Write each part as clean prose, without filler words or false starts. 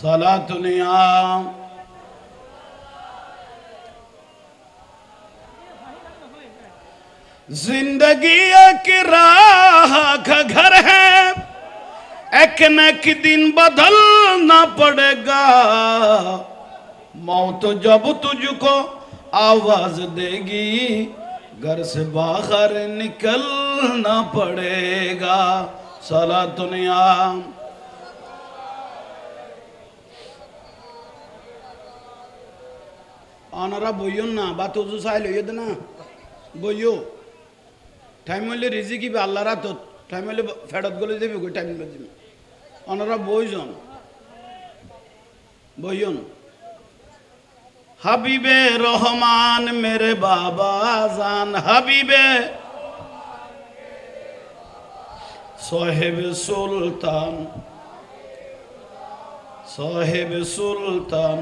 সালাতুনিয়া जिंदगी एक राह का घर है, एक न एक दिन बदलना पड़ेगा। मौत जब तुझको आवाज देगी, घर से बाहर निकलना पड़ेगा। सलातुनिया आनारा बोइयो ना बात उजू साइल ये ना बोइयो টাইম হইলে রিজিকি বা আল্লাহর হাত, টাইম হইলে ফেরত গলে দেবে গো, টাইম হইলে দেবে। ওনারা বইজন বইজন হাবিবে রহমান মেরে বাবা জান, হাবিবে সাহেব সুলতান, সাহেব সুলতান।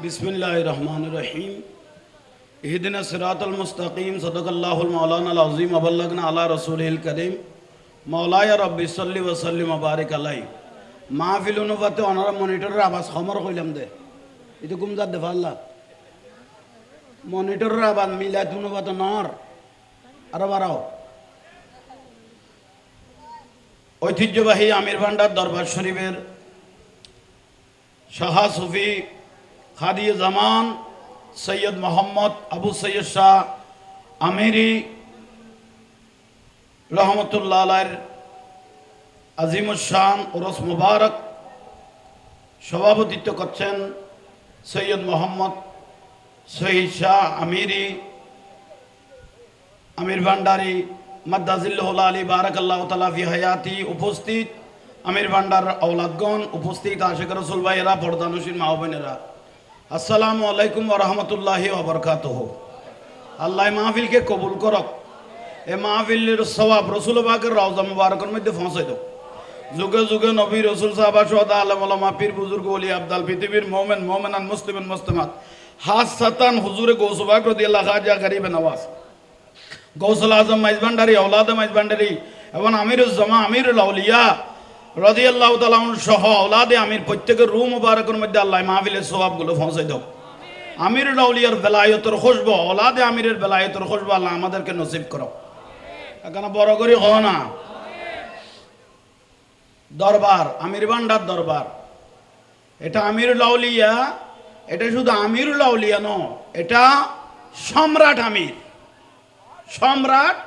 বিসমিল্লাহির রহমানির রহিম। इहदिना सिरातल मुस्तकीम, सदक़ल्लाहुल मौलानाल अज़ीम, व बल्लगना अला रसूलिल करीम। मौलाया रब्बि सल्लि व सल्लिम व बारिक अलैहि। মাহফিল অনুপাতে অনারা মনিটরের আওয়াজ খমর কইলাম দে, এটা গুমজাত দে ফাল্লা মনিটরের আওয়াজ মিলাত অনুপাতে নর আরো বাড়াও। ঐতিহ্যবাহী আমির ভান্ডার দরবার শরীফের শাহ সুফি খাদি জামান সৈয়দ মোহাম্মদ আবু সৈয়দ শাহ আমিরি রহমতুল্লাহ আলাইহির আজিমুশান ওরস মুবারক সভাপতিত্ব করছেন সৈয়দ মোহাম্মদ শহীদ শাহ আমিরি আমির ভান্ডারি মাদ্দাজিল্লাহুল আলী বারাকাল্লাহু তাআলা ফি হায়াতি। উপস্থিত আমির ভান্ডার আওলাদগণ, উপস্থিত আশিক রাসূল ভাইয়েরা, পর্দানশীন মা বোনেরা, আসসালামু আলাইকুম ওয়া রাহমাতুল্লাহি ওয়া বারাকাতুহু। আল্লাহ মাহফিলকে কবুল করক। এই মাহফিলের সওয়াব রাসূল পাকের রওজা মুবারকের মধ্যে পৌঁছে দাও। যুগে যুগে নবী রাসূল সাহাবা শুহাদা আলেম ওলামা পীর বুজুর্গ ওলি আবদাল পৃথিবীর মুমিন মুমিনাত মুসলিমিন মুসলিমাত হাসাতান হুজুরে গৌস পাক রাদিয়াল্লাহু খাজা গরিব নওয়াজ গৌসুল আজম মাইজ ভান্ডারী, আওলাদে মাইজ ভান্ডারী এবং আমিরুজ জামা আমিরুল আউলিয়া রাদিয়াল্লাহু তাআলা সহ আওলাদে আমির প্রত্যেকের রূহ মুবারকের মধ্যে আল্লাহ মাহফিলের সওয়াবগুলো পৌঁছে দাও। আমিরুল আউলিয়ার বেলায়েতের খুশবু, আওলাদে আমিরের বেলায়েতের খুশবু আল্লাহ আমাদেরকে নসিব করো। এখানে বড় করে হও না। দরবার আমির ভান্ডার দরবার, এটা আমিরুল আউলিয়া, এটা শুধু আমিরুল আউলিয়া নয়, এটা সম্রাট আমির, সম্রাট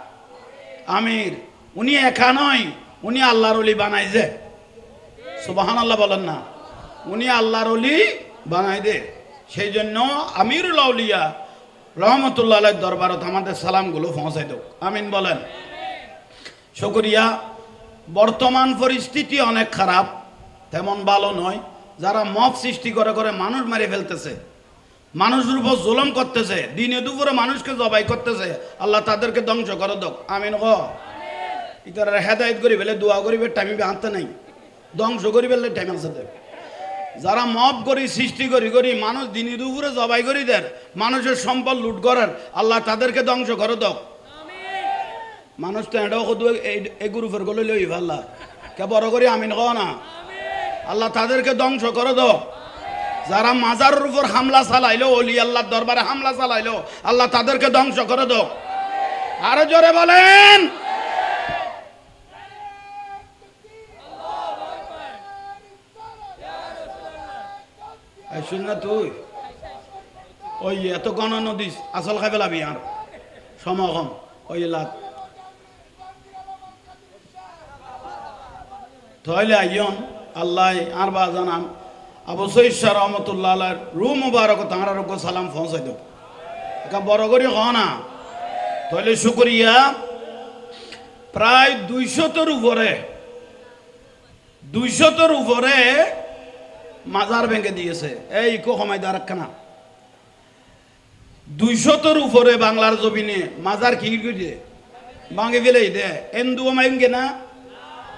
আমির। উনি একা নয়, উনি আল্লাহর ওলি বানাই যে, সুবহানাল্লাহ বলেন না, উনি আল্লাহর ওলি বানাই দে। সেই জন্য আমিরুল আউলিয়া রহমতুল্লাহ আলাইহির দরবারত আমাদের সালামগুলো পৌঁছাই দাও, আমিন বলেন। শুকরিয়া। বর্তমান পরিস্থিতি অনেক খারাপ, তেমন ভালো নয়। যারা মব সৃষ্টি করে করে মানুষ মেরে ফেলতেছে, মানুষের উপর জুলুম করতেছে, দিনে দুপুরে মানুষকে জবাই করতেছে, আল্লাহ তাদেরকে ধ্বংস করে দাও, আমিন হ। ইতারা হেদায়েত করি ফেলে দোয়া করিবে টাইম আনতে নাই, ধ্বংস করি ফেললে টাইম আছে। যারা মব করি সৃষ্টি করি করি মানুষ দিনে দুপুরে জবাই করি দেন, মানুষের সম্পদ লুট করেন, আল্লাহ তাদেরকে ধ্বংস করে দাও। মানুষ তো এটাও এই গ্রুপের গলে লই আল্লাহ কে বড় করি আমিন হ না, আল্লাহ তাদেরকে ধ্বংস করে দাও। যারা মাজারের উপর হামলা চালাইলো, ওলি আল্লাহর দরবারে হামলা চালাইলো, আল্লাহ তাদেরকে ধ্বংস করে দাও। আরো জোরে বলেন। শুন না তুই ওই এত গণ নদী আসল খাই পেলাবি আর সমাগম ওই লাখ তাহলে আইয়ন আল্লাহ আর বা জানাম আবু সৈয়দ শাহ রহমতুল্লাহ আলাইহির রূহ মুবারক তাঁর সালাম পৌঁছাই দেব। এটা বড় করে হ না। তাহলে শুকরিয়া। প্রায় 200-র উপরে মাজার ভেঙে দিয়েছে। এই কো সময় দা রাখা 200-র উপরে বাংলার জমিনে মাজার কি করে ভাঙে ফেলে দে এন্দুও মাইঙ্গে না।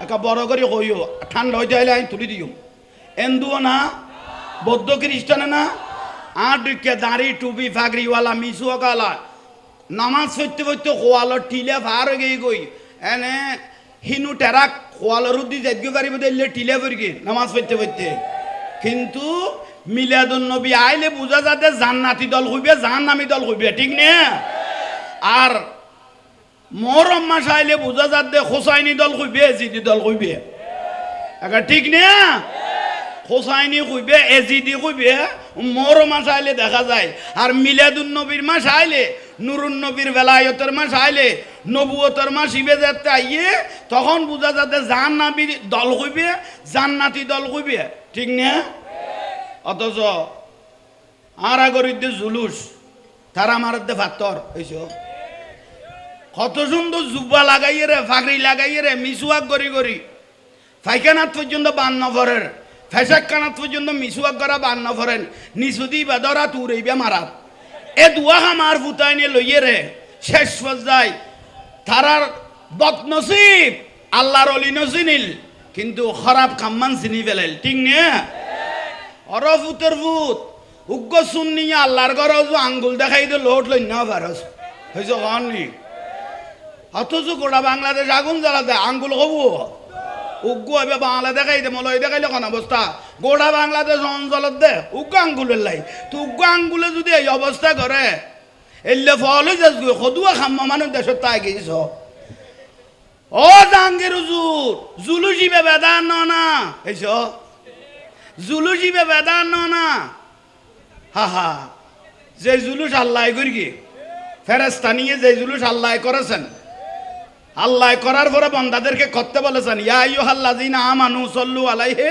একা বড় করে কইও ঠান্ডা হইতে আইলে আইন তুলি দিও। এন্দুও না, বৌদ্ধ খ্রিস্টানে না, আটকে দাঁড়ি টুপি ফাগরিওয়ালা মিসুয়া কালা নামাজ পড়তে পড়তে খোয়ালো টিলে ফার গই গই এনে হিনু টেরাক ওয়ালের উদ্দি যাইতে পারিব দিলে টিলে পড়ি নামাজ পড়তে পড়তে কিন্তু মিলাদুন নবী আইলে বুঝা যাতে জান্নাতি দল হইবে জাহান্নামী দল হইবে ঠিক না আর মুহররম মাস আইলে বুঝা যাতে হোসাইনি দল হইবে এজিদি দল হইবে একা ঠিক না হোসাইনি হইবে এজিদি হইবে মুহররম মাস আইলে দেখা যায় আর মিলাদুন নবীর মাস আইলে নুরুন নবীর বেলায়তের মাস আইলে নবুয়তের মাস ইবে যাতে আইয়ে তখন বুঝা যাতে জাহান্নামী দল হইবে জান্নাতি দল হইবে ঠিক না অথচ আর আগরিদ্দে জুলুস তারা মারদ্দে ফাত্তর হইছ কত সুন্দর জুব্বা লাগাইয়ে রে ফাগড়ি লাগাইয়ে রে মিসুয়াক গড়ি গড়ি ফাইখানাত পর্যন্ত বান নফরের ফেসাক কানাত পর্যন্ত মিসুয়াক করা বান নফরেন নিসুদি বেদরা তুরাইবে মারাত এ দুয়া হামার ফুটাই নিয়ে লইয়ে রে শেষ পর্যায় তারার বদনসিব আল্লাহর অলি নসিনিল কিন্তু খারাপ কাম্মান চিনি ফেলাইল ঠিক না অরফুতের ফুত উগ্র শুননি আল্লাহর ঘর আঙ্গুল দেখাই দিয়ে লোট লই না পারস হয়েছে কননি অথচ গোটা বাংলাদেশ আগুন জ্বালাতে আঙ্গুল হবু উগ্র হবে বাংলা দেখাই দে মলয় দেখাইলে কোন অবস্থা গোটা বাংলাদেশ অঞ্চলত দে উগ্র আঙ্গুলের লাই তো উগ্র আঙ্গুলে যদি এই অবস্থা করে এলে ফল হয়ে যাস সদুয়া খাম্মা মানুষ দেশের তাই গেছ ও জাহাঙ্গীর হুজুর জুলুসিবে বেদান না এইস জুলুসিবে বেদান না হা হা যে জুলুস আল্লাহ করি কি ফেরেস্তা নিয়ে যে জুলুস আল্লাহ করেছেন আল্লাহ করার পরে বান্দাদেরকে করতে বলেছেন ইয়া আইয়ুহাল্লাযীনা আমানু সাল্লু আলাইহি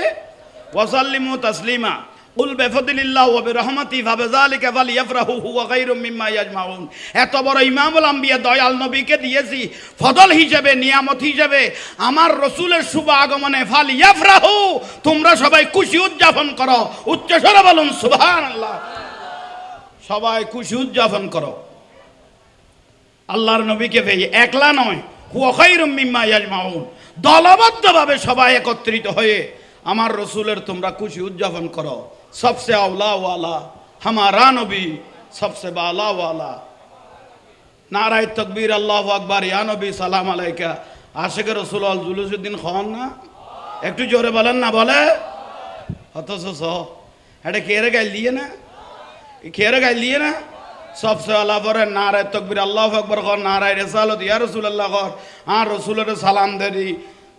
ওয়া সাল্লিমু তাসলিমা কুল বিফাদলিল্লাহ ওয়া বিরহমাতিহি ফাবিযালিকা ফালইফরাহু হুয়া খায়রুম মিম্মা ইয়াজমাউন এত বড় ইমামুল আম্বিয়া দয়াল নবীকে দিয়েছি ফজল হিসেবে নিয়ামত হিসেবে আমার রাসূলের শুভ আগমনে ফালইফরাহু তোমরা সবাই খুশি উদযাপন করো উচ্চ স্বরে বলুন সুবহানাল্লাহ সবাই খুশি উদযাপন করো আল্লাহর নবীকে পেয়ে একলা নয় হুয়া খায়রুম মিম্মা ইয়াজমাউন দলবদ্ধভাবে সবাই একত্রিত হয়ে আমার রসুলের তোমরা খুশি উদযাপন করো সবসে আওলা ওয়ালা হামারা নবী সবসে বালা ওয়ালা নারায় তকবীর আল্লাহু আকবার ইয়া নবী সালাম আলাইকা আশিকে রসুল আল জুলুসুদ্দিন খান না একটু জোরে বলেন না বলে অথচ এটা খেয়ে গাইল দিয়ে না খেয়ে গাইল দিয়ে না सबसे अला पर नाराय तकबीर अल्लाह अकबर कर नाराय रिसालत या रसूल अल्लाह कर हाँ रसूलेर सालाम देरी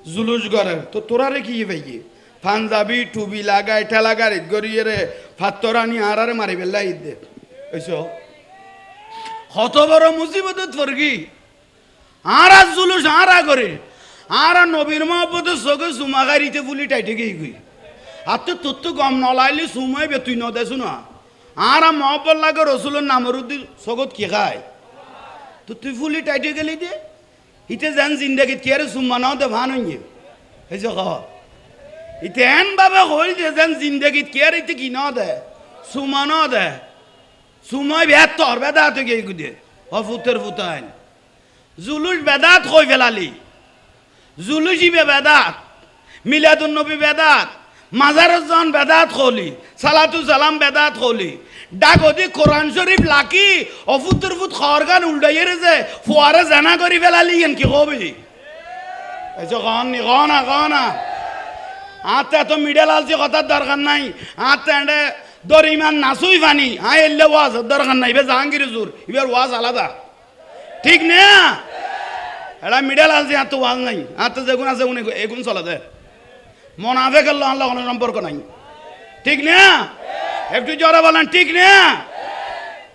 जुलूस करे तो तोरा रे की भाई पांजाबी टुबी लागाय ठेला गाड़ी गड़िए रे फात्तरानी आरारे मारी बेला ईद दे ऐसो কত বড় মুসিবত পড়গি আরা জুলুস আরা করে আরা নবীর মহব্বতে সগে সুমাগারিতে ফুলি টাইটে গই আর তো তোর তো গম নলাইলি সুমাই বে তুই ন দেছো না আর মহব্বত লাগে রসুলের নামের উদ্দিন সগত কি খায় তো তুই ফুলি টাইটে গেলি দে ইতে যেন জিন্দাগিত কি আর সুম্মা নাও দে ভান হইয়ে এই যে ইতে এন ভাবে হইল যে যেন জিন্দাগিত কি আর ইতে কি না দে সুমা না দে সুমাই বেতর বেদাত গিয়ে গুদে অফুতের ফুতাইন জুলুস বেদাত কই ফেলালি জুলুসি বে বেদাত মিলাদুন নবী বেদাত মাজারত জন বেদাত খলি সালাতু সালাম বেদাত খলি ডাগদি কোরআন শরীফ লাকি অফুতের ফুত খরগান উল্টাইয়ে রে ফুয়ারে জানা করি ফেলালি এন কি কবি এসো গানা আতে তো মিডল আলছি কথার দরকার নাই আতে এন্ডে দরিমান নাসুই ফানি হ্যাঁ এলে ওয়াজ দরকার নাই বে জাহাঙ্গীর হুজুর এবার ওয়াজ আলাদা ঠিক না এটা মিডল আলছি আত ওয়াজ নাই আতে যেগুন আছে উনি এগুন চলে দে মোনাফেক আল্লাহ আল্লাহ কোনো সম্পর্ক নাই ঠিক না একটু জোরে বলেন ঠিক না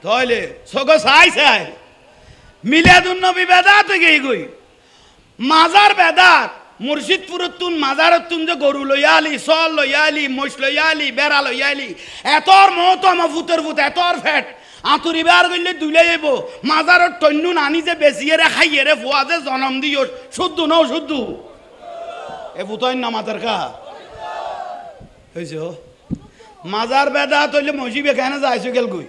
তাহলে সগো সাই সাই মিলাদুন নবী বেদাত গই গই মাজার বেদাত মুর্শিদপুরতুন মাজারতুন যে গরু লইয়ালি সল লইয়ালি মোষ লইয়ালি বেড়া লইয়ালি এতর মত আমার ফুতের ফুত এতর ফ্যাট আতুরি বার গইলে দুলাই যাইব মাজারত টন্নু নানি যে বেচিয়ে রে খাইয়ে রে ফুয়া যে জনম দিও শুদ্ধ নও শুদ্ধ এ ফুতইন না মাজার কা হইছে মাজার বেদাত হইলে মসজিদ এখানে যাইছো গেল গই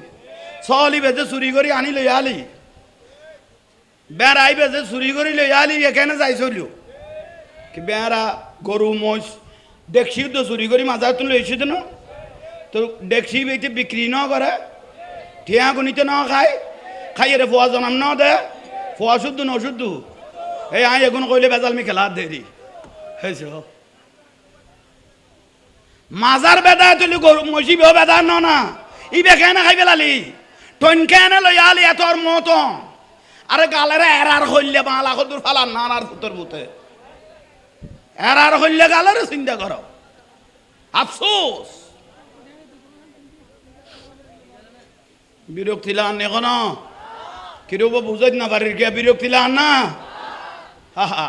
সলি বেজে চুরি করি আনি লইয়ালি বেড়াই বেজে চুরি করি লইয়ালি এখানে যাইছিল কি বেড়া গরু মোষ দেখছিও তো চুরি করি মাজার তুমি লইছি তো না তো দেখছি বেইতে বিক্রি ন করে ঠিয়া গুনিতে ন খায় খাইয়ে রে ফুয়া জনাম ন দে ফুয়া শুদ্ধ ন শুদ্ধ এই আই এগুন কইলে বেজাল মি খেলা দে দি হয়েছ মাজার বেদা তুলি গরু মসিব বেদা না ইবে কেন খাই পেলালি টন কেন লই আলি এতর মত আরে গালেরে এরার হইলে বালা কদুর ফালান না আর তোর বুতে এরার হইলে গালেরে চিন্তা করো আফসোস বিরক্তি লান এখন কিরূপ বুঝত না পারির কে বিরক্তি লান না হা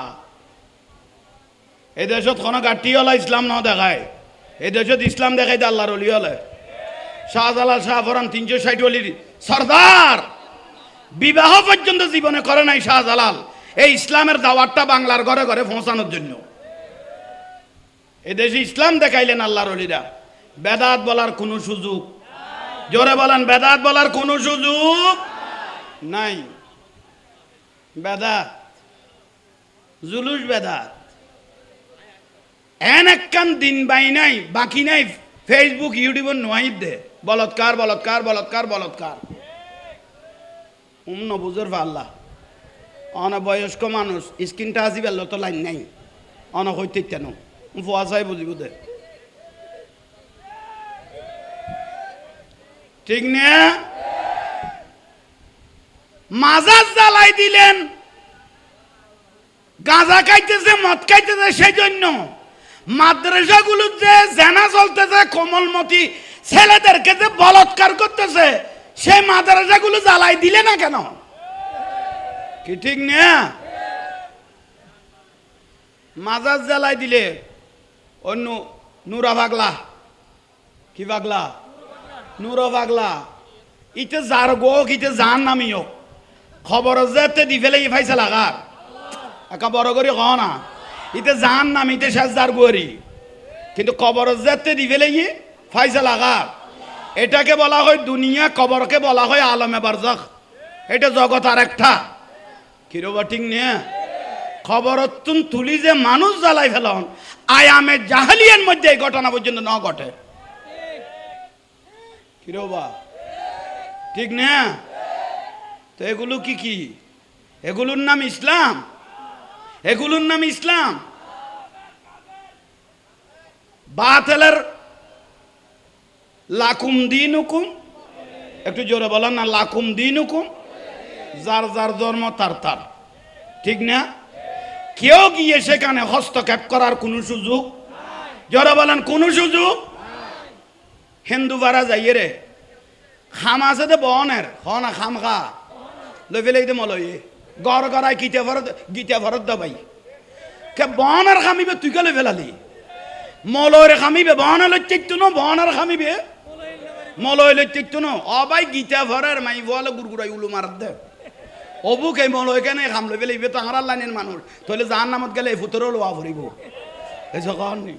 এই দেশত কোনো গাঠি হলা ইসলাম ন দেখায় এই দেশত ইসলাম দেখাই আল্লাহর অলি হলে শাহজালাল শাহফরান 360 অলির সর্দার বিবাহ পর্যন্ত জীবনে করে নাই শাহজালাল এই ইসলামের দাওয়াতটা বাংলার ঘরে ঘরে পৌঁছানোর জন্য এই দেশে ইসলাম দেখাইলেন আল্লাহর অলিরা বেদাত বলার কোনো সুযোগ জোরে বলেন বেদাত বলার কোনো সুযোগ নাই বেদাত জুলুস বেদাত এন একখান দিন বাই নাই বাকি নাই ফেসবুক ইউটিউব নোয়াই দে বলৎকার বলৎকার বলৎকার বলৎকার বুঝর আল্লাহ অনবয়স্ক মানুষ স্ক্রিনটা আজি বেল তো লাইন নাই অন হইতে কেন ফুয়া চাই বুঝিব দে ঠিক না মাজার জ্বালাই দিলেন গাঁজা খাইতেছে মদ খাইতেছে সেই জন্য মাদ্রাসাগুলো যে জেনা চলতেছে কোমলমতি ছেলেদেরকে যে বলৎকার করতেছে সেই মাদ্রাসাগুলো জ্বালাই দিলে না কেন কি ঠিক না মাজার জ্বালাই দিলে অন্য নুরা পাগলা কি পাগলা নুরা পাগলা ইতে যার গো ইতে যার নামিও খবর যেতে দি ফেলে ই ফাইসা লাগার একা বড় করে ক না ইতে যার নাম ইতে শেষ যার গোয়ারি কিন্তু কবর যেতে দি ফেলে ই ফাইসা লাগার এটাকে বলা হয় দুনিয়া কবরকে বলা হয় আলমে বারজাখ এটা জগৎ আর একটা কিরবা ঠিক নিয়ে খবর তুলি যে মানুষ জ্বালাই ফেলন আয়ামে জাহালিয়ার মধ্যে এই ঘটনা পর্যন্ত ন ঘটে কিরবা ঠিক না তো এগুলো কি কি এগুলোর নাম ইসলাম এগুলোর নাম ইসলাম বাতিলের লাকুম দিনুকুম একটু জোরে বলেন না লাকুম দিনুকুম যার যার ধর্ম তার তার ঠিক না কেউ গিয়ে সেখানে হস্তক্ষেপ করার কোনো সুযোগ জোরে বলেন কোন সুযোগ হিন্দু বারা যাইয়ে রে খাম আছে দে বনের হ না খাম খা লই ফেলে দে মলয়ে গড় গড়ায় গীতা ভরত দবাই কে বনের খামিবে তুই কে লই ফেলালি মলয়ের খামিবে বনে লইতে ন বনের খামিবে মলয় লইতে ন অবাই গীতা ভরের মাই বলে গুড়গুড়াই উলু মার দে অবু কে মলয় কেন খাম লই ফেলে ইবে তো আমার লাইনের মানুষ তাহলে যার নামত গেলে ফুতরও লোয়া ভরিব এসব কন নি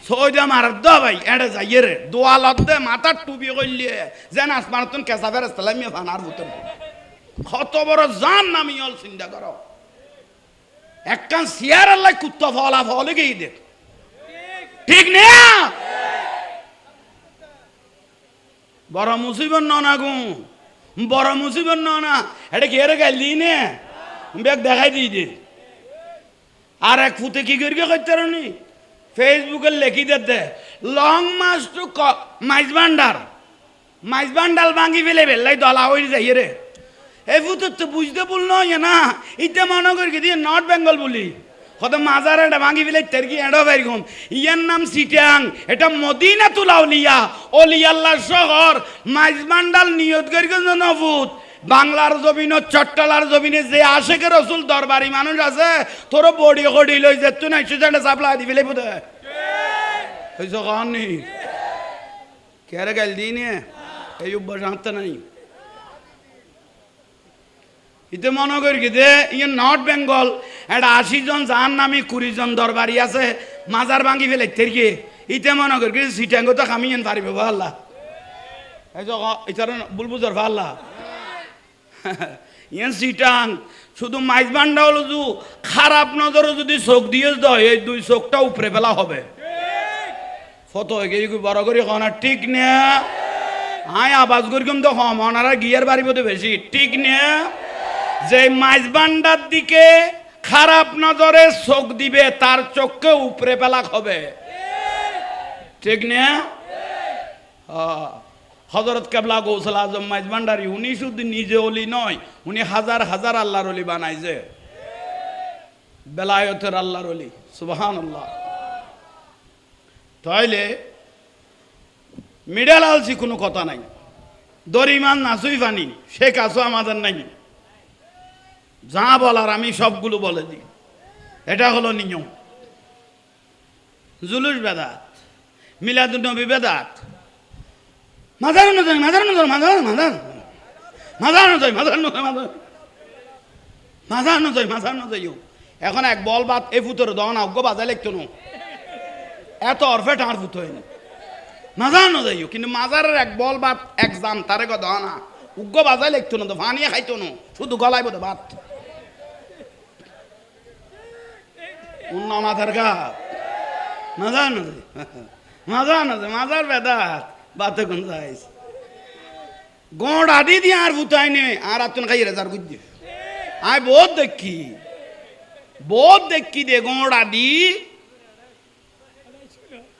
সৌদা মার দ ভাই এড়ে যাইয়ে রে দোয়ালত দে মাথার টুপি করলিয়ে যেন আসমানতন কেঁচা ফেরে সালামিয়ে ফানার ভুতর কত বড় জান নামি হল চিন্তা করো একখান সিয়ার আল্লাহ কুত্তা ফলা ফলে গেই দে ঠিক না বড় মুসিবত না গু বড় মুসিবত না এটা কি এর গেলি নে বেগ দেখাই দিই দে আর এক ফুতে কি করি করতে নি ফেসবুকে লেখি দে লং মাস টু মাইজ বান্ডাল ভাঙি ফেলে বেলাই দলা হয়ে যাই রে এই ফুতে তো বুঝতে বল নয় না ইতে মনে করি কি দিয়ে নর্থ বেঙ্গল বলি কত মাজার এটা ভাঙি ফেলে তেরকি এডো বেরকম ইয়ার নাম সিটাং এটা মদিনাতুল আউলিয়া অলিয়াল্লাহ শহর মাইজ বান্ডাল নিয়ত করি নফুত বাংলার জমিন চট্টলার জমিনে যে আশেকের রসুল দরবারি মানুষ আছে তোর বডি কডি লই যে তুই নাই সুজানে চাপলা দি ফেলে বুঝে হইছ কানি কেরে গেল দিনে এই অভ্যাস আনতে নাই ইতে মনে করি কি দে ইয়ে নর্থ বেঙ্গল এটা 80 জন যার নামে 20 জন দরবারি আছে মাজার ভাঙি ফেলে তেরকি ইতে মনে করি সিটাঙ্গ তো খামিয়েন পারিবে আল্লাহ এই যে ইতার বুলবুজর আল্লাহ ইয়ান সিটাং শুধু মাইজ বান্ডা হলো যু খারাপ নজরে যদি চোখ দিয়ে দেয় এই দুই চোখটা উপরে ফেলা হবে ফটো বড় করে খানা ঠিক না হাই আবাজ করিম তো কম ওনারা গিয়ার বাড়িব তো বেশি ঠিক না যে মাইজ বান্ডার দিকে খারাপ নজরে চোখ দিবে তার চোখকে উপরে পেলাক হবে, ঠিক না? হযরত কেবলা গৌসুল আজম মাইজ ভান্ডারী উনি শুধু নিজে অলি নয়, উনি হাজার হাজার আল্লাহর অলি বানাইছে, বেলায়েতের আল্লাহর অলি। সুবহানাল্লাহ। তাইলে মিডল আলসি কোনো কথা নাই, দরিমান নাচুই ফানি সে কাছও আমাদের নাই। যা বলার আমি সবগুলো বলে দিই, এটা হলো নিয়ম। জুলুস বেদাত, মিলাদুন নবী বেদাত, মাজার নজর মাজার নজর মাজার মাজার মাজার নজর মাজার নজর মাজার মাজার নজর মাজার নজর। এখন এক বল বাত এ ফুতর দন অজ্ঞ বাজায় লিখতো না, এত অর্ফে টাঁর ফুত হয়নি মাজার নজর। কিন্তু মাজারের এক বল বাত এক জান তারে গো দনা উগ্র বাজায় লিখতো না, তো ফানিয়ে খাইতো না, শুধু গলায় বোধ ভাত অন্য মাথার গা মাজার নজর মাজার নজর মাজার বেদাত বাতে কোন যাইস গোড় আদি দিয়ে আর ভুতাই নে আর আতুন খাই রেজার গুজ্জে আয় বহুত দেখি দে গোড় আদি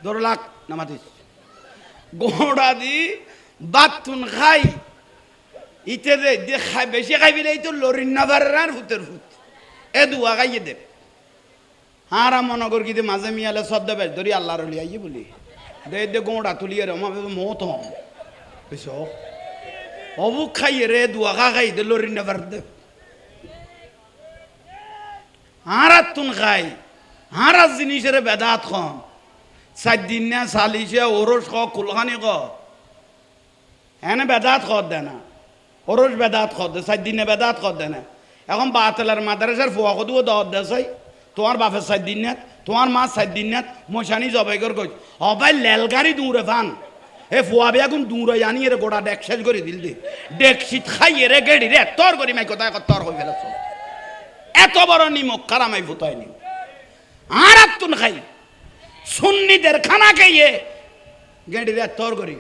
ধর লাখ নামাতিস গোড় আদি বাতুন খাই ইতে দে খাই বেশি খাইবি এই তো লরিন না বারের আর ভূতের ভূত এ দুয়া খাইয়ে দে হারা মনগর গিয়ে মাঝে মিয়ালে সদ্য বেশ ধরি আল্লাহর অলি আইয়ে বলি দে দে গোড়া তুলিয়ে রে মত বুঝছ অবুক খাইয়ে রে দুয়া খাই দে লরিন না বার দে হারাত তুন খাই হারাত জিনিসের বেদাত খন 4 দিন না সালিশে ওরস খ কুলখানি খ এনে বেদাত খ দে না ওরস বেদাত খ দে 4 দিনে বেদাত খ দে না। এখন বাতেলার মাদ্রাসার ফুয়া কদুও দাওয়াত দেছাই তোমার বাপের 4 দিন না তোমার মা 4 দিন না মশানি জবাই কর কই অবাই লেলগাড়ি দূরে ফান এ ফুয়া বেগুন দূরে আনি এর গোড়া ডেক শেষ করে দিল দে ডেক শীত খাই রে গেড়ি রে তোর করি মাই কথা তর হই ফেলাছ এত বড় নিমক কারামাই ফুতায়নি আর তুন খাই সুন্নিদের খানা খাইয়ে গেড়ি রে তোর করি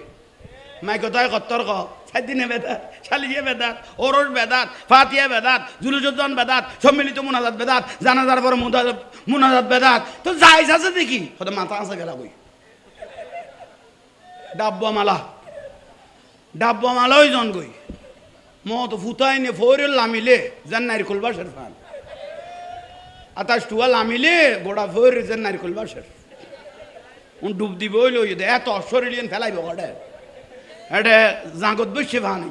মাই কথায় কত্তর ক 4 দিনে বেদাত শালিয়ে বেদাত ওরস বেদাত ফাতিহা বেদাত জুলুজুদ্দান বেদাত সম্মিলিত মুনাজাত বেদাত জানাজার পর মুনাজাত বেদাত তো যাইস আছে দেখি হতে মাথা আছে গেলা কই ডাব্বা মালা ওই জন গই মত ফুতাই নে ফোরেল লামিলে জান নারিকল বাসের ফান আতাশ টুয়া লামিলে গোড়া ফোর জান নারিকল বাসের উন ডুব দিব হইল এত অশরীলিয়ান ফেলাইব গড়ে এটা জাগত বসে ভানি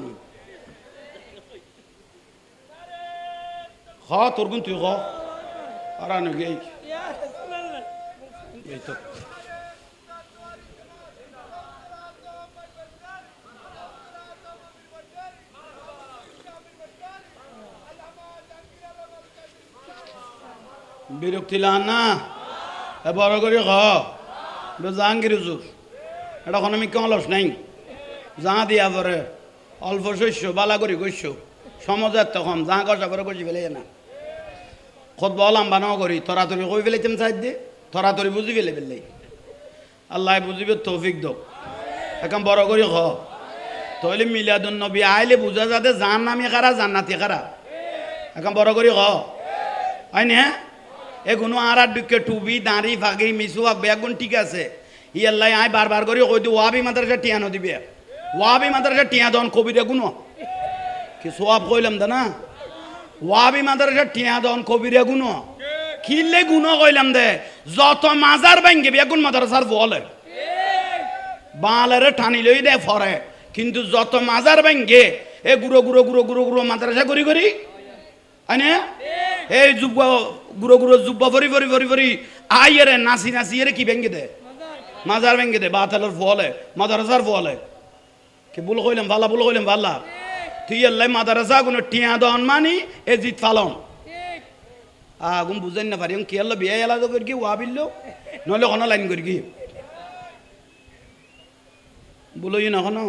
খ তোর গুণ তুই খ আর এই তো বিরক্তি লান না বড় করে খ জাহাঙ্গীর হুজুর এটা কোনো আমি কলস নাই যা দিয়া পরে অল্প শস্য বালা করি গস্য সমাজের তখন যা গসা করে গছি ফেলে না খোদ বলাম বানাও করি তরাতরি কই ফেলেছেন সাইড দিয়ে তরাতরি বুঝি ফেলে ফেললেই আল্লাহ বুঝিবে তৌফিক দো এখন বড় করি খ তাহলে মিলাদুন নবী আইলে বুঝা যাতে জান নামি কারা জান্নাতি কারা এখন বড় করি খ হয় না এ কোনো আর দুঃখে টুবি দাঁড়ি ফাঁকি মিসু বেগুন ঠিক আছে ই আল্লাহ আয় বারবার করে কই দি ওয়াবি মাদ্রাসা টিয়ানো দিবে ওয়াবি মাদ্রাসা টিয়া দন কবিরে গুনো কি সোয়াব কইলাম দা না ওয়াবি মাদ্রাসা টিয়া দন কবিরে গুনো কিলে গুনো কইলাম দে যত মাজার ভাঙ্গে বেগুন মাদ্রাসার বলে বালেরে টানি লই দে ফরে কিন্তু যত মাজার ভাঙ্গে এ গুরো গুরো গুরো গুরো গুরো মাদ্রাসা করি করি আনে এই জুব্বা গুরো গুরো জুব্বা ভরি ভরি ভরি ভরি আইরে নাসি নাসি এর কি ভেঙ্গে দে মাজার ভেঙ্গে দে বাতালের ফলে মাদ্রাসার ফলে কি ভুল কইলাম ভালা ভুল কইলাম ভালা তুই আল্লাহ মাদ্রাসা কোনো টিয়া দন মানি এ জিত ফালন আগুন বুঝেন না পারি কি আল্লাহ বিয়ে এলা তো করি ওয়াবিল্ল নইলে কোনো লাইন করি কি বলোই না কোনো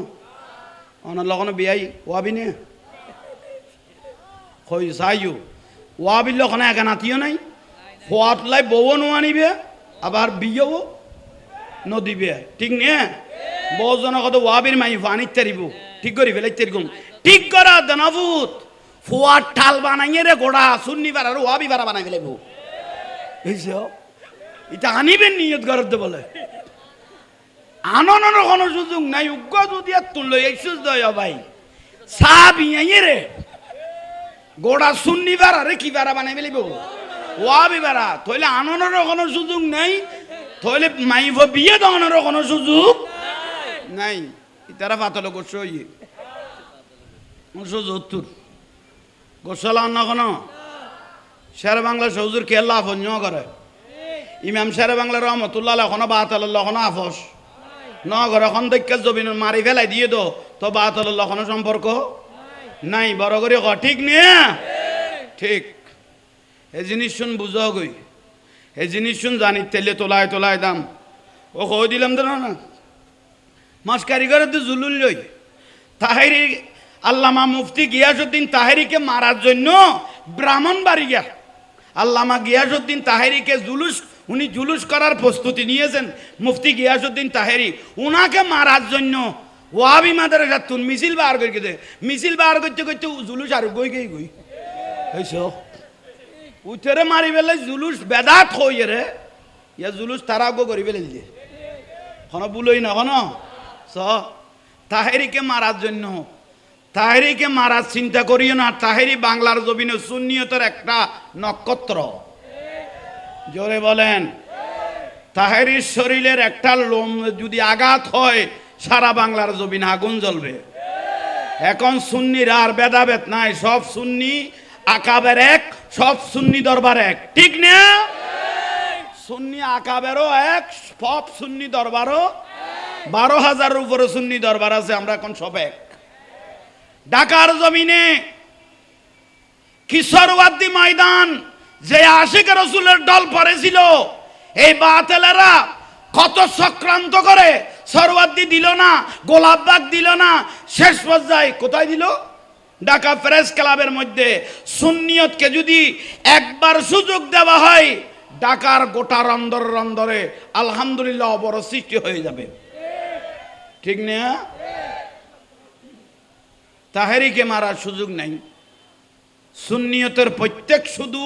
অনার লগনো বিয়াই ওয়াবি নে কই চাইও ওয়াবিল্ল কোনো একা নাতিও নাই খোয়াত লাই বউ নোয়ানিবে আবার বিয়েও নদীবে ঠিক নিয়ে বহুজনের কত ওয়াবির মাই ফানিত তারিব ঠিক করি ফেলাই তেরকম ঠিক করা দানাবুত ফুয়ার ঠাল বানাইয়ে রে গোড়া সুন্নি পাড়া আর ওয়াবি পাড়া বানাই ফেলে এটা আনিবেন নিয়ত করতে বলে আননের কোনো সুযোগ নাই উগ্র যদি আর তুললো এই সুযোগ ভাই সাপ ইয়ে রে গোড়া সুন্নি পাড়া রে কি পাড়া বানাই ফেলিব ওয়াবি পাড়া তাহলে আননের কোনো সুযোগ নাই তাহলে মাইব বিয়ে দেওয়ানোর কোনো সুযোগ নাই তারা পাতল গোসো ইয়ে সত্তর গোসল অন্য কোনো শের বাংলা সৌজুর খেলা আফস ন করে ইমাম শের বাংলা রহমতুল্লাহ এখনো বাতাল্লাহ এখনো আফস ন করে এখন দেখে জবিন মারি ফেলাই দিয়ে দো তো বাতাল্লাহ এখনো সম্পর্ক নাই বড় করে ক ঠিক নিয়ে ঠিক এই জিনিস শুন বুঝাও গই এই জিনিস শুন জানি তেলে তোলায় তোলায় দাম ও কই দিলাম তো না মাস কারিগরের তো জুলুল লই তাহেরি আল্লামা মুফতি গিয়াসউদ্দিন তাহেরিকে মারার জন্য ব্রাহ্মণবাড়িয়া আল্লামা গিয়াসউদ্দিন তাহেরিকে উনি জুলুস করার প্রস্তুতি নিয়েছেন মুফতি গিয়াসউদ্দিন তাহেরি উনাকে মারার জন্য ওয়াবি মাদ্রাসা তুন মিছিল বার করে দে মিছিল বার করতে করতে জুলুস আর গই হয়েছ উঠেরে মারি ফেলে জুলুস বেদাত হই রে ইয়া জুলুস তারা গো করি ফেলে দিয়ে কোনো বুলই না কোনো তাহেরিকে মারার জন্য তাহেরিকে মারার চিন্তা করিও না তাহেরি বাংলার জমিনে সুন্নিয়তের একটা নক্ষত্র জোরে বলেন তাহেরির শরীরের একটা লোম যদি আঘাত হয় সারা বাংলার জমিনে আগুন জ্বলবে এখন সুন্নির আর ভেদাভেদ নাই সব সুন্নি আকাবের এক সব সুন্নি দরবার এক ঠিক না সুন্নি আকাবেরও এক সব সুন্নি দরবারও 12,000 উপরে সুন্নি দরবার আছে আমরা এখন সব এক ঢাকার জমিনে কিশোরওয়ার্দী ময়দান যে আশিক রাসূলের দল পড়েছিল এই বাতেলেরা কত চক্রান্ত করে সরওয়ার্দী দিল না গোলাপবাগ দিল না শেষ পর্যায়ে কোথায় দিল ঢাকা প্রেস ক্লাবের মধ্যে সুন্নিয়তকে যদি একবার সুযোগ দেওয়া হয় ঢাকার গোটা রন্দরে আলহামদুলিল্লাহ অবরোধ সৃষ্টি হয়ে যাবে ঠিক না তাহেরিকে মারার সুযোগ নাই সুন্নিয়তের প্রত্যেক শুধু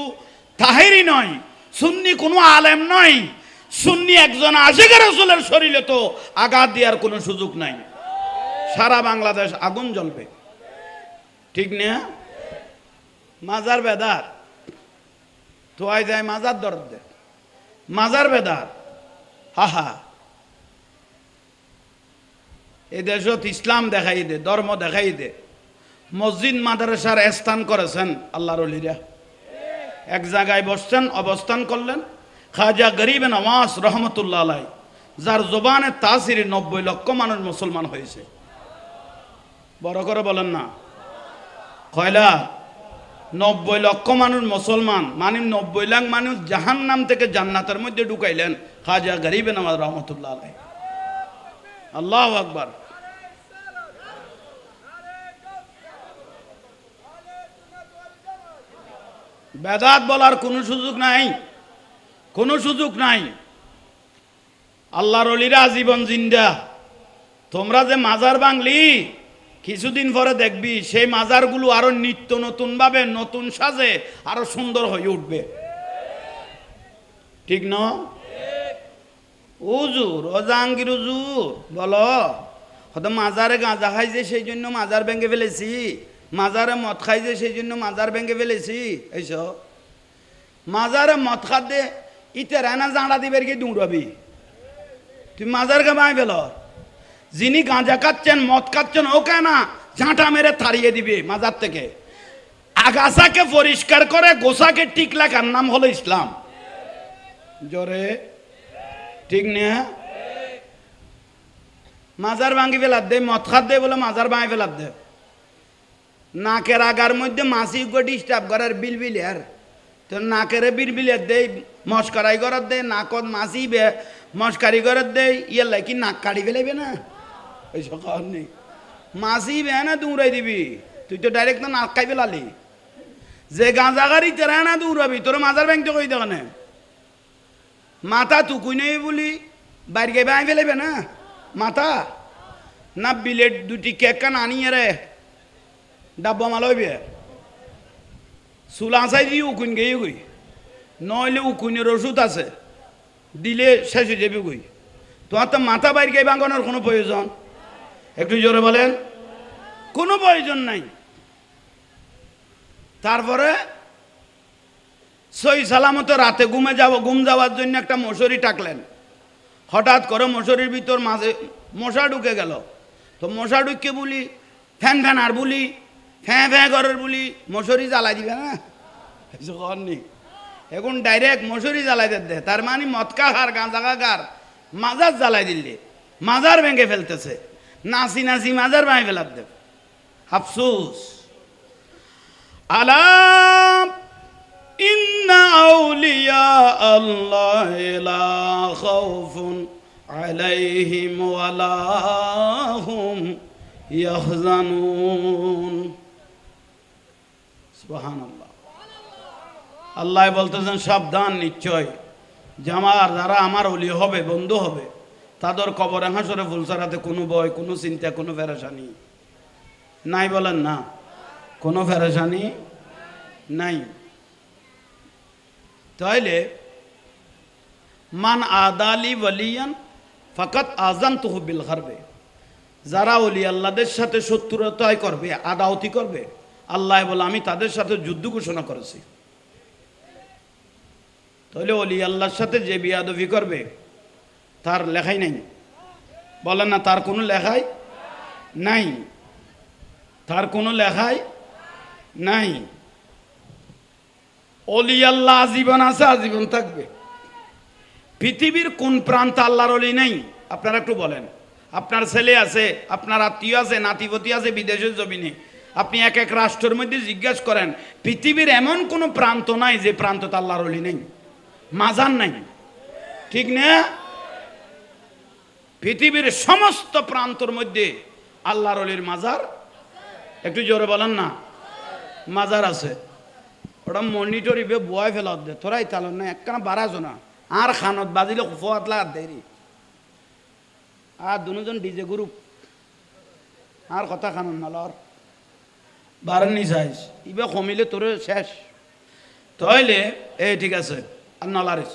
তাহেরি নয় সুন্নি কোনো আলেম নয় সুন্নি একজন আশিক রাসূলের শরীরে তো আঘাত দেওয়ার কোনো সুযোগ নাই সারা বাংলাদেশ আগুন জ্বলবে ঠিক না মাজার বেদার তোয়াই যায় মাজার দরদ মাজার বেদার হা এই দেশত ইসলাম দেখাই দে ধর্ম দেখাই দে মসজিদ মাদ্রাসার স্থান করেছেন আল্লাহর ওলিরা এক জায়গায় বসছেন অবস্থান করলেন খাজা গরিব নওয়াজ রহমতুল্লাহ আলাই যার জবানে তাসিরে 90 লক্ষ মানুষ মুসলমান হয়েছে বড় করে বলেন না কয়লা 90 লক্ষ মানুষ মুসলমান মানে 90 লাখ মানুষ জাহান্নাম থেকে জান্নাতের মধ্যে ঢুকাইলেন খাজা গরিব নওয়াজ রহমতুল্লাহ আলাই আল্লাহু আকবার বেদাত বলার কোনো সুযোগ নাই কোনো সুযোগ নাই আল্লাহর ওলিরা আজীবন জিন্দা তোমরা যে মাজার বাংলি কিছুদিন পরে দেখবি সেই মাজারগুলো আরো নিত্য নতুন ভাবে নতুন সাজে আরো সুন্দর হয়ে উঠবে ঠিক না হুজুর ও জাহাঙ্গীর হুজুর বলো হয়তো মাজারে গাঁজা খাইছে সেই জন্য মাজার ভেঙে ফেলেছি মাজারে মদ খাইছে সেই জন্য মাজার ভেঙে ফেলেছি এইসব মাজারে মদ খাদ্যে ইতে রানা জাঁড়া দিবের কি দৌড়াবি তুই মাজারকে বাঁই ফেল যিনি গাঁজা খাচ্ছেন মদ খাচ্ছেন ওকে না ঝাঁটা মেরে তাড়িয়ে দিবে মাজার থেকে আগাছাকে পরিষ্কার করে গোসাকে টিক লাগার নাম হলো ইসলাম জোরে ঠিক না মাজার ভাঙি ফেলার দে মদ খাত দে বলে মাজার ভাঙি ফেলার দে নাকের আগার মধ্যে মাসি ডিস্টার্ব করার বিলবিলি আর তো নাকের বিলবিলের দেই মস্কারাই করার দে নাকত মাসি বে মস্কারি করার দে ইয়ে কি নাক কাটি ফেলাইবে না ওই সকাল নেই মাসি বে না দৌড়াই দিবি তুই তো ডাইরেক্ট নাক খাই ফেলালি যে গাঁজা গাড়ি তেরা না দৌড়াবি তোর মাজার ব্যাংকটা কই দেখ না মাথা তুকুই নেই বলি বাইরে গিয়ে বাঁই ফেলাইবে না মাথা না বিলেট দুটি কেক কান আনিয়ে রে ডাব্বা মাল হইবে চুলা চাই দিয়ে উকুন গেয়ে গই, নইলে উকুনের ওষুধ আছে, দিলে শেষ হয়ে যাবে গই। তোমার তো মাথা বাইর গাই ভাঙানোর কোনো প্রয়োজন, একটু জোরে বলেন, কোনো প্রয়োজন নাই। তারপরে সই সালামত রাতে ঘুম যাওয়ার জন্য একটা মশারি টাকলেন, হঠাৎ করে মশারির ভিতর মাঝে মশা ঢুকে গেল। তো মশা ঢুকে বলি ফ্যান ফ্যান আর বলি ফ্যাঁ ফ্যাঁ করার বলি মশারি জ্বালাই দিবে না, নি এখন ডাইরেক্ট মশারি জ্বালাই দে। তার মানে মদকা খার গাঁজা খার মাজার জ্বালাই দিলে মাজার ভেঙে ফেলতেছে, নাচি নাচি মাজার ভাঙে ফেলার দেব। আফসোস, আলাম ইন্না আউলিয়া আল্লাহ লা খাউফুন আলাইহিম ওয়ালা হুম ইয়াহজানুন। সুবহানাল্লাহ। আল্লাহ বলতেছেন সাবধান, নিশ্চয় যারা আমার ওলি হবে, বন্ধু হবে, তাদের কবরে হাসরে ফুলসারাতে কোনো ভয়, কোনো চিন্তা, কোনো ফেরেশানি নাই। বলেন না, কোনো ফেরেশানি নাই। তাইলে মান আদালি ওয়ালিয়ান ফাকাত আযানতুহু বিল হারবে, যারা ওলি আল্লাহদের সাথে শত্রুতায় করবে, আদাওতি করবে, আল্লাহ বলে আমি তাদের সাথে যুদ্ধ ঘোষণা করেছি। তাহলে ওলি আল্লাহর সাথে যে বিয়াদবি করবে তার লেখাই নাই। বলেন না, তার কোনো লেখাই নাই, তার কোনো লেখাই নাই। ওলি আল্লাহ আজীবন আছে, আজীবন থাকবে। পৃথিবীর কোন প্রান্ত আল্লাহর ওলি নেই? আপনারা একটু বলেন। আপনার ছেলে আছে, আপনার আত্মীয় আছে, নাতিপতি আছে বিদেশের জমিনে, আপনি এক এক রাষ্ট্রের মধ্যে জিজ্ঞাসা করেন, পৃথিবীর এমন কোনো প্রান্ত নাই যে প্রান্ততে আল্লাহর ওলি নেই, মাজার নাই, ঠিক না? পৃথিবীর সমস্ত প্রান্তর মধ্যে আল্লাহর ওলির মাজার, একটু জোরে বলেন না, মাজার আছে। ওটা মনিটরিবে বয় ফেলত দে, তোরাই তালন না একখানা বাড়াছো না, আর খানত বাজিলে ফুয়াত লাগ দেরি, আর দুজন ডিজে গ্রুপ আর কথা খানুন নালর বারেন নি চাইছ ইবে কমিলে তোর শেষ। তাইলে এই ঠিক আছে, আর নলারিস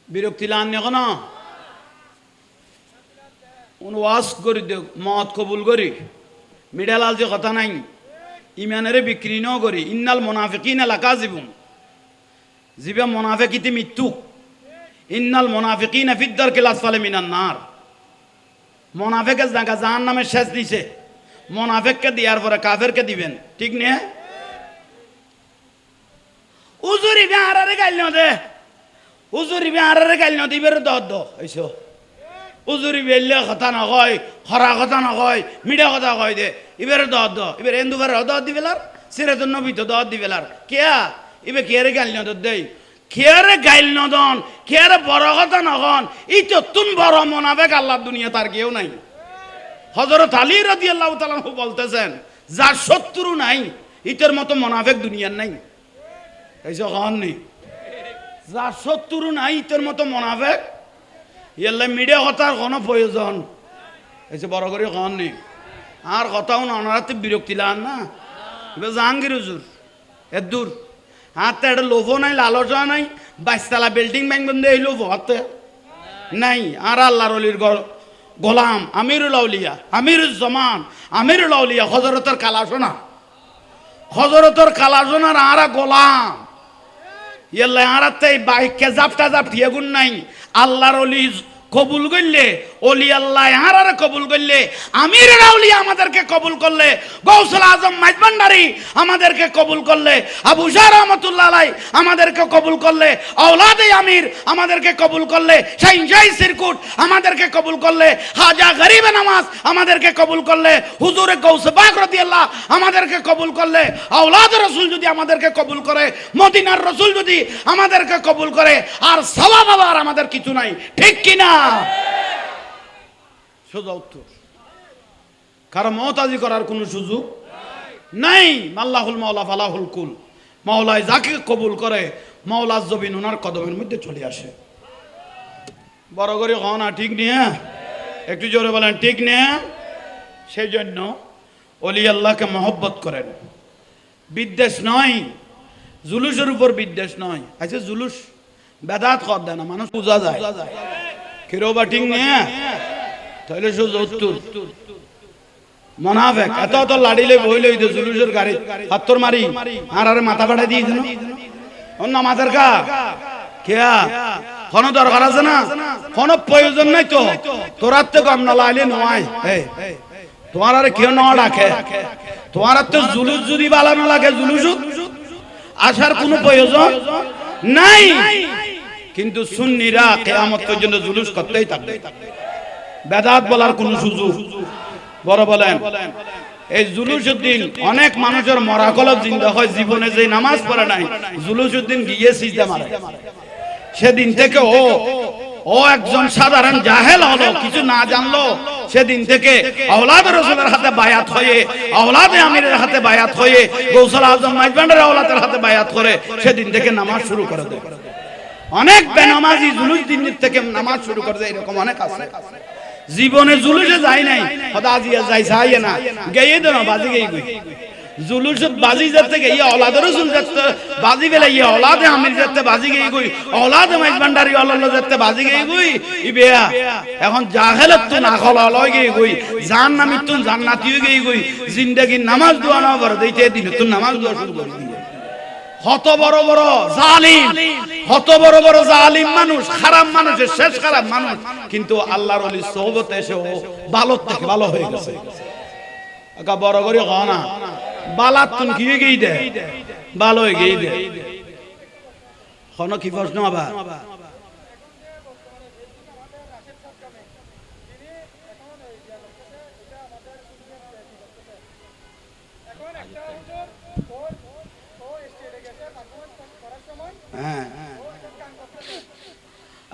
বিরক্তি লান এখন ওয়াজ করি দেখ, মত কবুল করি, মিডালাল যে কথা নাই, ইমানেরে বিক্রি ন করি। ইন্নাল মোনাফিকিন লাকাযিবুন, জিবে মোনাফিকিতি মৃত্যু। ইন্নাল মোনাফিকিন ফিদ দারকিল আসফালি মিনান নার, মোনাফিকের জায়গা জাহান্নামের শেষ দিছে। মোনাফিককে দেওয়ার পরে কাফেরকে দিবেন, ঠিক না? উজুরি বিহারে গাইল দে, উজুরি বিহারে গাইল দিবের দদ হইছো। উজুরি বেললে কথা নকয়, খরা কথা নকয়, মিঠা কথা কয় দে, ইবের দদ ইবের এন্দুবার দদ দিবেলার, সিরাতুন নবী তো দদ দিবেলার। কেয়া ইবে কেয়ারে গাইল নদ দেই, খেয়ারে গাইল নদন, খেয়ারে বড় কথা নকন, এই তো তুন বড় মোনাফেক আল্লাহর দুনিয়া তার কেউ নাই। হযরত আলী রাদিয়াল্লাহু তাআলা বলতেছেন, যার শত্রু নাই ইতর মতো মোনাফেক দুনিয়ার নাই। এইসব কন নেই, যার শত্রু নাই ইতর মতো মোনাফেক, ইয়াল্লা মিডিয়া কথার কোনো প্রয়োজন এই বড় করে কন নেই। আর কথাও ননারাতে বিরক্তি লান না, এবার জাহাঙ্গীর হুজুর এর দূর হাতে একটা লোভও নাই, লালসা নাই, 22 তলা বিল্ডিং ব্যাংক এই লোভ হাতে নাই। আর আল্লাহর ওলির গোলাম আমিরুল আউলিয়া, আমিরুল জামান, আমিরুল আউলিয়া হযরতের কালাসোনা, হযরতের কালাসোনার আরা গোলাম ইয়াল্লা আরাতে বাইককে জাপটা জাপটি এগুন নাই। আল্লাহর ওলি কবুল করলে, ওলি আল্লাহ হারারে কবুল করলে, আমিরুল আউলিয়া আমাদেরকে কবুল করলে, গৌসুল আজম মাইজভান্ডারী আমাদেরকে কবুল করলে, আবু শাহ রহমাতুল্লাহ আলাইহি আমাদেরকে কবুল করলে, আওলাদে আমির আমাদেরকে কবুল করলে, শাইন শাহী সিরকুট আমাদেরকে কবুল করলে, খাজা গরিবে নামাজ আমাদেরকে কবুল করলে, হুজুরে গৌসে পাক রাদিয়াল্লাহ আমাদেরকে কবুল করলে, আওলাদ রাসূল যদি আমাদেরকে কবুল করে, মদিনার রাসূল যদি আমাদেরকে কবুল করে, আর সওয়াব আর আমাদের কিছু নাই, ঠিক কি না? সোজা উত্তর। কারণ মুতাজি করার কোনো সুযোগ নাই। মাল্লাহুল মাওলা ফালাহুল কুল, মাওলায় যাকে কবুল করে মাওলার জবিন ওনার কদমের মধ্যে চলে আসে। বড় করে কও না, ঠিক নিয়ে একটু জোরে বলেন, ঠিক নিয়ে। সেই জন্য ওলি আল্লাহকে মহব্বত করেন, বিদ্বেষ নয়, জুলুসের উপর বিদ্বেষ নয়। আচ্ছা জুলুস বেদাত কর দেয় না, মানুষ পূজা যায় কেউ বাটিং নিয়ে তাহলে উত্তর মনাফেক এত এত লাড়িলে বইলে জুলুসের গাড়ি হাত্তর মারি আর মাথা ফাটাই দিয়ে দিল অন্য মাথার কা কেয়া কোনো দরকার আছে না, কোনো প্রয়োজন নাই তো। তোরার তো কম না লাইলে নয়, তোমার আর কেউ না ডাকে, তোমার তো জুলুস যদি বালানো লাগে জুলুস আসার কোনো প্রয়োজন নাই। কিন্তু সুন্নিরা কিয়ামত পর্যন্ত জুলুস করতেই থাকবে, বেদাত বলার কোনো সুযোগ। বড় বলেন এই জুলুসউদ্দিন অনেক মানুষের মরাকলব জিন্দা হয়, জীবনে যে নামাজ পড়ে নাই জুলুসউদ্দিন গিয়ে সিজদা মারে। সেদিন থেকে ও একজন সাধারণ জাহেল হলো, কিছু না জানলো। সেদিন থেকে আওলাদ রাসূলের হাতে বায়াত হয়ে, আওলাদে আমিরের হাতে বায়াত হয়ে, গৌসুল আজম মাইজবান্ডারের আওলাদের হাতে বায়াত করে সেদিন থেকে নামাজ শুরু করে দেয়। অনেক বেনামাজি জুলুসউদ্দিন থেকে নামাজ শুরু করে দেয়, এরকম অনেক আছে। জীবনে জুলুসে যায় নাই, হয়তো আজিয়া যাই চাই না গেয়ে দেন বাজি গেই গই জুলুসত বাজি যাতে গিয়ে আওলাদ রাসূল যাতে বাজি বেলা ইয়া আওলাদে আমির যাতে বাজি গেই গই, আওলাদে মাইজবান্ডারি আল্লাহ যাতে বাজি গেই গই। ইবেয়া এখন জাহেলত তো না খলা লয় গেই গই, জান্নামিত তো জান্নাতি হয়ে গেই গই। জিন্দেগি নামাজ দোয়া না করে দিতে দিন তো নামাজ দোয়া শুরু করে দিয়ে। হত বড় বড় জালিম, হত বড় বড় জালিম মানুষ, খারাপ মানুষের শেষ খারাপ মানুষ, কিন্তু আল্লাহর ওলি সোহবতে এসে ও ভালো থেকে ভালো হয়ে গেছে। একা বড় করে গনা বালাত তুন কি হয়ে গেই দে, ভালো হয়ে গেই দে। কোন কি প্রশ্ন আবার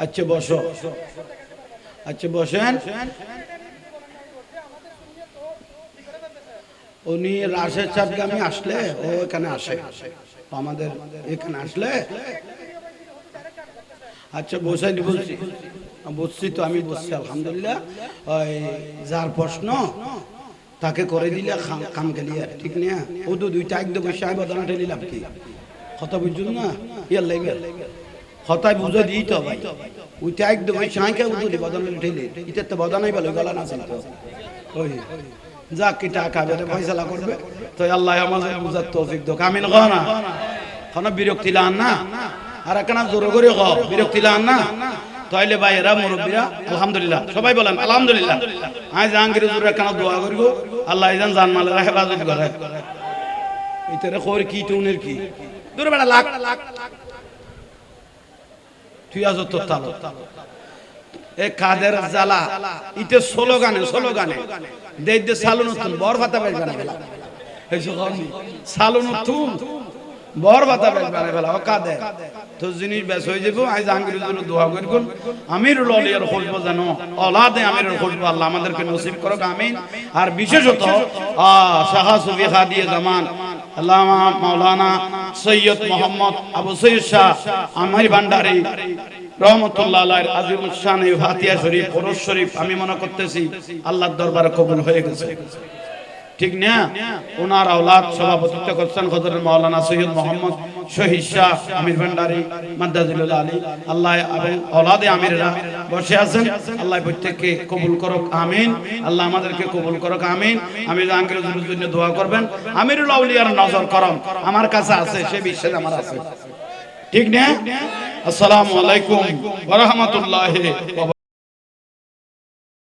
আচ্ছা বসো, আচ্ছা বসেন। উনি রাশেদ চাঁদগামী আসলে ও এখানে আসে, আমাদের এখানে আসলে আচ্ছা বসাই বলছি, বসছি তো আমি বসছি আলহামদুলিল্লাহ। ওই যার প্রশ্ন তাকে করে দিলে কাম গেলিয়ে ঠিক না। ও তো দুইটা একদম বসে বদনা ঠেলিলাম কি কথা বুঝুন না, ইয়ার লাগবে হতায় বুঝে দিই তো ভাই। ওইটা একদম ওই সাঁকে উঠলি বদনা ঠেলে এটা তো বদনাই বলে গলা না ছিল তো। ওই যাক কি টাকা বেড়ে ফয়সালা করবে তো আল্লাহ আমাদের বুঝার তৌফিক দোক। আমিন কও না, কোনো বিরক্তি লান না, আর একখানা জোর করে কও বিরক্তি লান না। তাইলে ভাইয়েরা মুরব্বীরা আলহামদুলিল্লাহ সবাই বলেন আলহামদুলিল্লাহ। আজ জাহাঙ্গীর হুজুর একখানা দোয়া করব আল্লাহ ইজান জানমালের হেফাজত করে। এইটারে কই কি টুনের কি দূরে বেড়া লাখ তুই আজ তো তালো এ কাদের জালা ইতে স্লোগানে স্লোগানে দেই দে সালুনতুন বর ভাতা পাইবে না বেলা এই যখন সালুনতুন বর ভাতা পাইবে না বেলা ও কাদের তো জিনিস বেশ হয়ে যাবো। আজ জাহাঙ্গীর হুজুর দোয়া করবেন আমিরুল আউলিয়ার খুশবু জানো औलादे আমিরুল খুশবু আল্লাহ আমাদেরকে নসিব করুক আমিন। আর বিশেষত শাহ সুফি খাদিয়ে জামান আল্লামা মাওলানা সৈয়দ মোহাম্মদ আবু সৈয়দ শাহ আমির ভান্ডারী রহমতুল্লাহ আলাইহির আজিম শান ফাতিহা শরীফ ওরস শরীফ আমি মনে করতেছি আল্লাহর দরবারে কবুল হয়ে গেছে, ঠিক না। ওনার আওলাদ সভাপতিত্ব করছেন হযরত মাওলানা সৈয়দ মোহাম্মদ শহীদ শাহ আমির ভান্ডারী মাদ্দাজিলুল আলী। আল্লাহ এবং আওলাদে আমিররা বসে আছেন, আল্লাহ প্রত্যেককে কবুল করুক আমিন। আল্লাহ আমাদেরকে কবুল করুক আমিন। আমি জাহাঙ্গীর হুজুরের জন্য দোয়া করবেন। আমিরুল আউলিয়ার নজর করম আমার কাছে আছে, সে বিশ্বাস আমার আছে, ঠিক না। আসসালামু আলাইকুম ওয়া রাহমাতুল্লাহি ওয়া